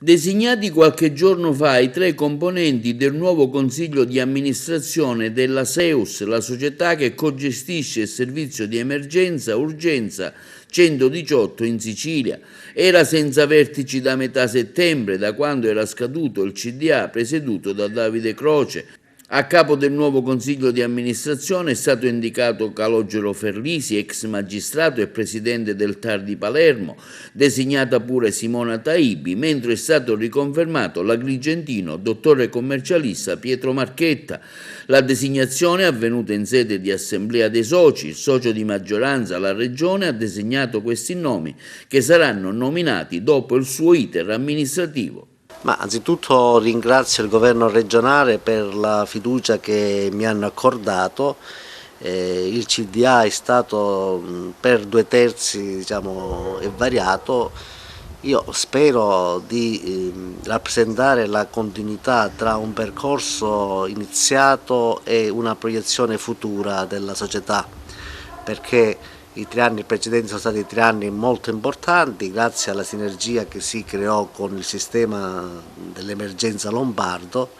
Designati qualche giorno fa i 3 componenti del nuovo consiglio di amministrazione della SEUS, la società che cogestisce il servizio di emergenza-urgenza 118 in Sicilia, era senza vertici da metà settembre, da quando era scaduto il CDA presieduto da Davide Croce. A capo del nuovo consiglio di amministrazione è stato indicato Calogero Ferlisi, ex magistrato e presidente del TAR di Palermo, designata pure Simona Taibi, mentre è stato riconfermato l'agrigentino, dottore commercialista Pietro Marchetta. La designazione è avvenuta in sede di assemblea dei soci. Il socio di maggioranza, la Regione, ha designato questi nomi che saranno nominati dopo il suo iter amministrativo. Ma anzitutto ringrazio il governo regionale per la fiducia che mi hanno accordato. Il CDA è stato per 2/3 è variato. Io spero di rappresentare la continuità tra un percorso iniziato e una proiezione futura della società, perché i 3 anni precedenti sono stati 3 anni molto importanti grazie alla sinergia che si creò con il sistema dell'emergenza lombardo.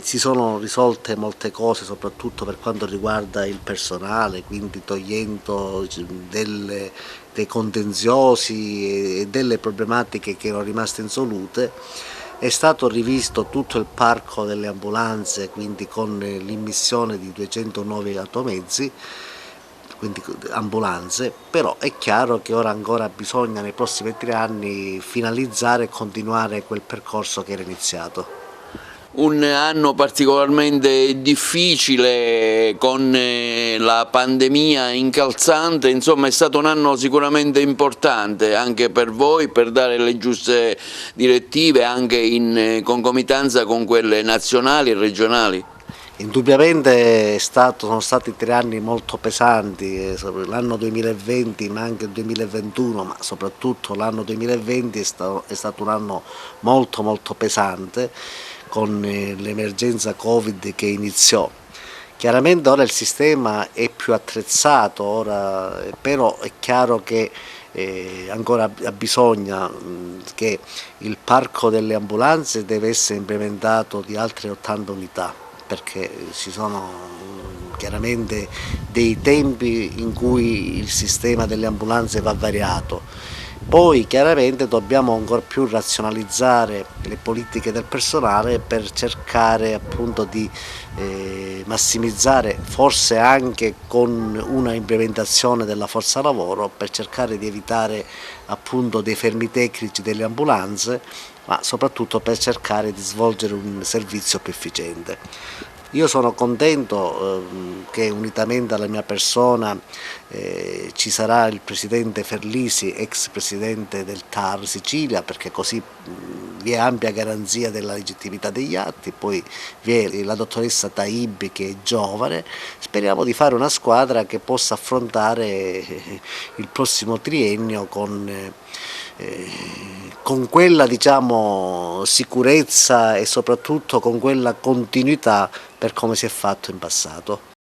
Si sono risolte molte cose, soprattutto per quanto riguarda il personale, quindi togliendo dei contenziosi e delle problematiche che erano rimaste insolute. È stato rivisto tutto il parco delle ambulanze, quindi con l'immissione di 200 nuovi automezzi, quindi ambulanze, però è chiaro che ora ancora bisogna nei prossimi 3 anni finalizzare e continuare quel percorso che era iniziato. Un anno particolarmente difficile con la pandemia incalzante, insomma è stato un anno sicuramente importante anche per voi, per dare le giuste direttive anche in concomitanza con quelle nazionali e regionali. Indubbiamente sono stati 3 anni molto pesanti, l'anno 2020 ma anche il 2021, ma soprattutto l'anno 2020 è stato un anno molto pesante, con l'emergenza Covid che iniziò. Chiaramente ora il sistema è più attrezzato, però è chiaro che ancora bisogna che il parco delle ambulanze deve essere implementato di altre 80 unità, perché ci sono chiaramente dei tempi in cui il sistema delle ambulanze va variato. Poi chiaramente dobbiamo ancora più razionalizzare le politiche del personale per cercare appunto di massimizzare, forse anche con una implementazione della forza lavoro, per cercare di evitare appunto dei fermi tecnici delle ambulanze, ma soprattutto per cercare di svolgere un servizio più efficiente. Io sono contento che unitamente alla mia persona ci sarà il presidente Ferlisi, ex presidente del TAR Sicilia, perché così vi è ampia garanzia della legittimità degli atti, poi vi è la dottoressa Taibi che è giovane. Speriamo di fare una squadra che possa affrontare il prossimo triennio con quella sicurezza e soprattutto con quella continuità per come si è fatto in passato.